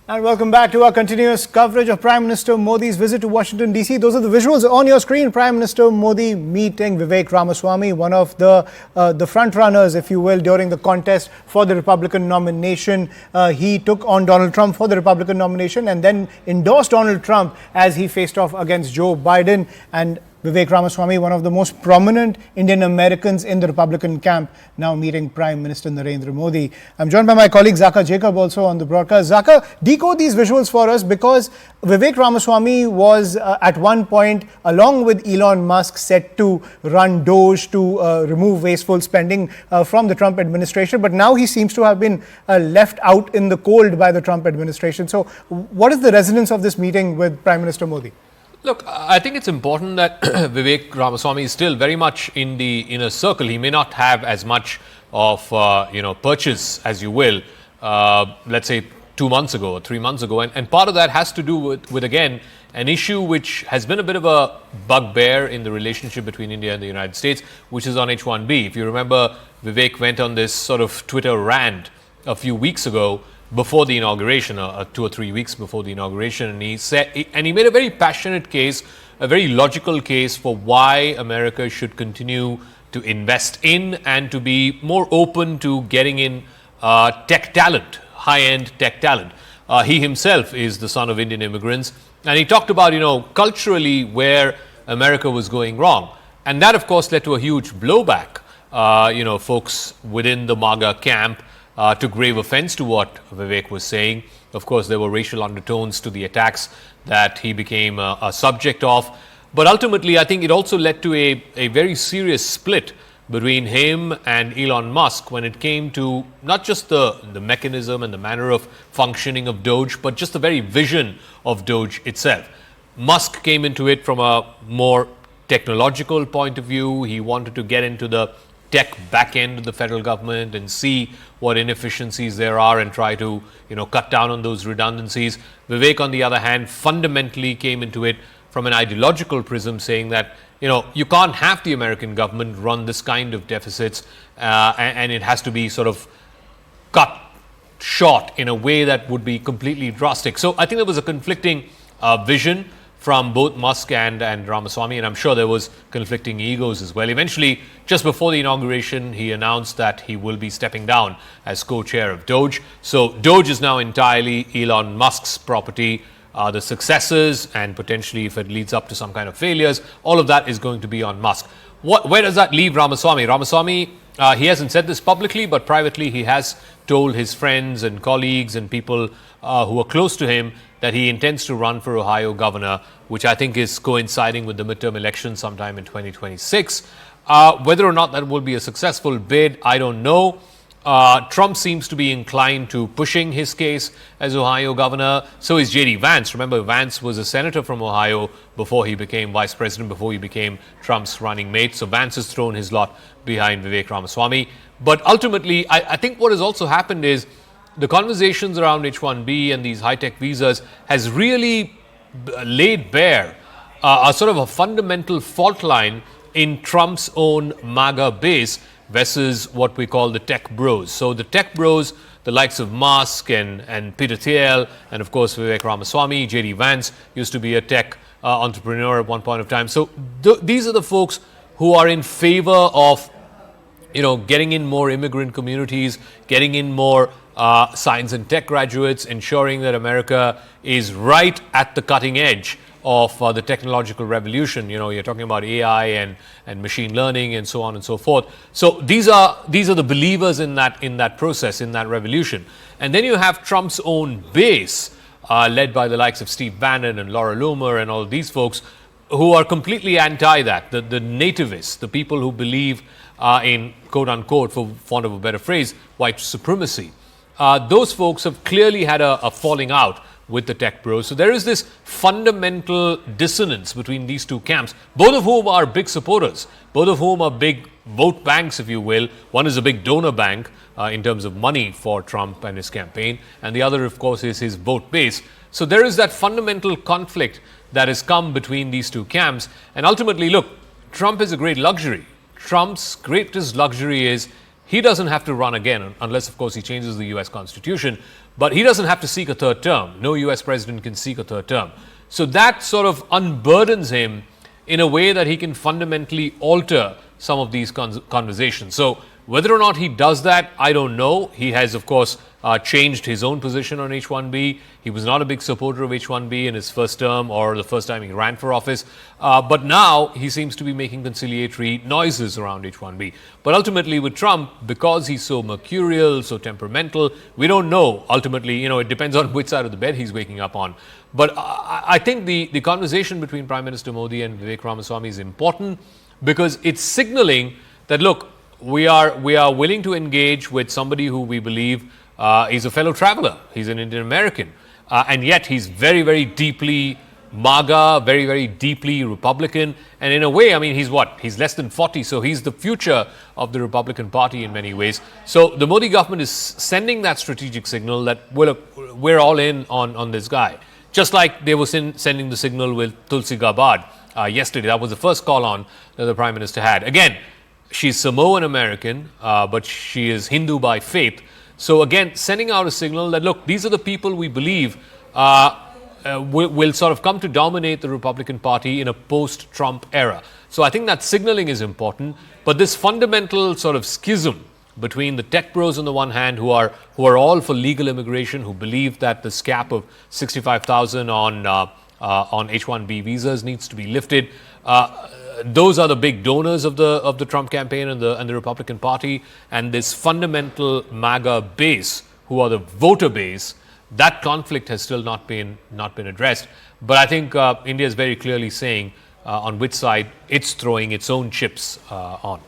And welcome back to our continuous coverage of Prime Minister Modi's visit to Washington, D.C. Those are the visuals on your screen. Prime Minister Modi meeting Vivek Ramaswamy, one of the front runners, if you will, during the contest for the Republican nomination. He took on Donald Trump for the Republican nomination and then endorsed Donald Trump as he faced off against Joe Biden. And Vivek Ramaswamy, one of the most prominent Indian Americans in the Republican camp, now meeting Prime Minister Narendra Modi. I'm joined by my colleague Zaka Jacob also on the broadcast. Zaka, decode these visuals for us, because Vivek Ramaswamy was at one point, along with Elon Musk, set to run Doge to remove wasteful spending from the Trump administration. But now he seems to have been left out in the cold by the Trump administration. So what is the resonance of this meeting with Prime Minister Modi? Look, I think it's important that Vivek Ramaswamy is still very much in the inner circle. He may not have as much of, purchase, as you will, let's say 2 months ago or 3 months ago. And part of that has to do with, again, an issue which has been a bit of a bugbear in the relationship between India and the United States, which is on H-1B. If you remember, Vivek went on this sort of Twitter rant a few weeks ago, before the inauguration, 2 or 3 weeks before the inauguration, and he made a very passionate case, a very logical case for why America should continue to invest in and to be more open to getting in tech talent, high-end tech talent. He himself is the son of Indian immigrants, and he talked about, culturally where America was going wrong, and that, of course, led to a huge blowback. Folks within the MAGA camp took grave offense to what Vivek was saying. Of course, there were racial undertones to the attacks that he became a subject of. But ultimately, I think it also led to a very serious split between him and Elon Musk when it came to not just the mechanism and the manner of functioning of Doge, but just the very vision of Doge itself. Musk came into it from a more technological point of view. He wanted to get into the tech back end of the federal government and see what inefficiencies there are and try to cut down on those redundancies. Vivek, on the other hand, fundamentally came into it from an ideological prism, saying that you can't have the American government run this kind of deficits, and it has to be sort of cut short in a way that would be completely drastic. So I think there was a conflicting vision from both Musk and Ramaswamy, and I'm sure there was conflicting egos as well. Eventually, just before the inauguration, he announced that he will be stepping down as co-chair of Doge. So Doge is now entirely Elon Musk's property. The successes and potentially, if it leads up to some kind of failures, all of that is going to be on Musk. Where does that leave Ramaswamy? Ramaswamy, he hasn't said this publicly, but privately he has told his friends and colleagues and people who are close to him that he intends to run for Ohio governor, which I think is coinciding with the midterm election sometime in 2026. Whether or not that will be a successful bid, I don't know. Trump seems to be inclined to pushing his case as Ohio governor. So is J.D. Vance. Remember, Vance was a senator from Ohio before he became vice president, before he became Trump's running mate. So Vance has thrown his lot behind Vivek Ramaswamy. But ultimately, I think what has also happened is the conversations around H-1B and these high-tech visas has really laid bare a sort of a fundamental fault line in Trump's own MAGA base versus what we call the tech bros. So the tech bros, the likes of Musk and Peter Thiel, and of course Vivek Ramaswamy, J.D. Vance used to be a tech entrepreneur at one point of time. So these are the folks who are in favor of getting in more immigrant communities, getting in more science and tech graduates, ensuring that America is right at the cutting edge of the technological revolution. You're talking about AI and machine learning and so on and so forth. So these are the believers in that process, in that revolution. And then you have Trump's own base, led by the likes of Steve Bannon and Laura Loomer and all of these folks, who are completely anti that. The nativists, the people who believe in quote unquote, for want of a better phrase, white supremacy. Those folks have clearly had a falling out with the tech bros. So there is this fundamental dissonance between these two camps, both of whom are big supporters, both of whom are big vote banks, if you will. One is a big donor bank in terms of money for Trump and his campaign, and the other, of course, is his vote base. So there is that fundamental conflict that has come between these two camps. And ultimately, look, Trump is a great luxury. Trump's greatest luxury is he doesn't have to run again, unless, of course, he changes the US Constitution. But he doesn't have to seek a third term. No US president can seek a third term. So that sort of unburdens him in a way that he can fundamentally alter some of these conversations. So whether or not he does that, I don't know. He has, of course, changed his own position on H-1B. He was not a big supporter of H-1B in his first term or the first time he ran for office. But now he seems to be making conciliatory noises around H-1B. But ultimately with Trump, because he's so mercurial, so temperamental, we don't know. Ultimately, it depends on which side of the bed he's waking up on. But I think the conversation between Prime Minister Modi and Vivek Ramaswamy is important because it's signaling that, look, we are willing to engage with somebody who we believe is a fellow traveler. He's an Indian American. And yet he's very, very deeply MAGA, very, very deeply Republican. And in a way, I mean, he's what? He's less than 40, so he's the future of the Republican Party in many ways. So the Modi government is sending that strategic signal that we're all in on this guy. Just like they were sending the signal with Tulsi Gabbard yesterday. That was the first call on that the Prime Minister had. Again, she's Samoan American, but she is Hindu by faith. So again, sending out a signal that, look, these are the people we believe will sort of come to dominate the Republican Party in a post-Trump era. So I think that signaling is important. But this fundamental sort of schism between the tech bros on the one hand, who are all for legal immigration, who believe that this cap of 65,000 on H-1B visas needs to be lifted. Those are the big donors of the Trump campaign and the Republican Party, and this fundamental MAGA base, who are the voter base. That conflict has still not been addressed. But I think India is very clearly saying on which side it's throwing its own chips on.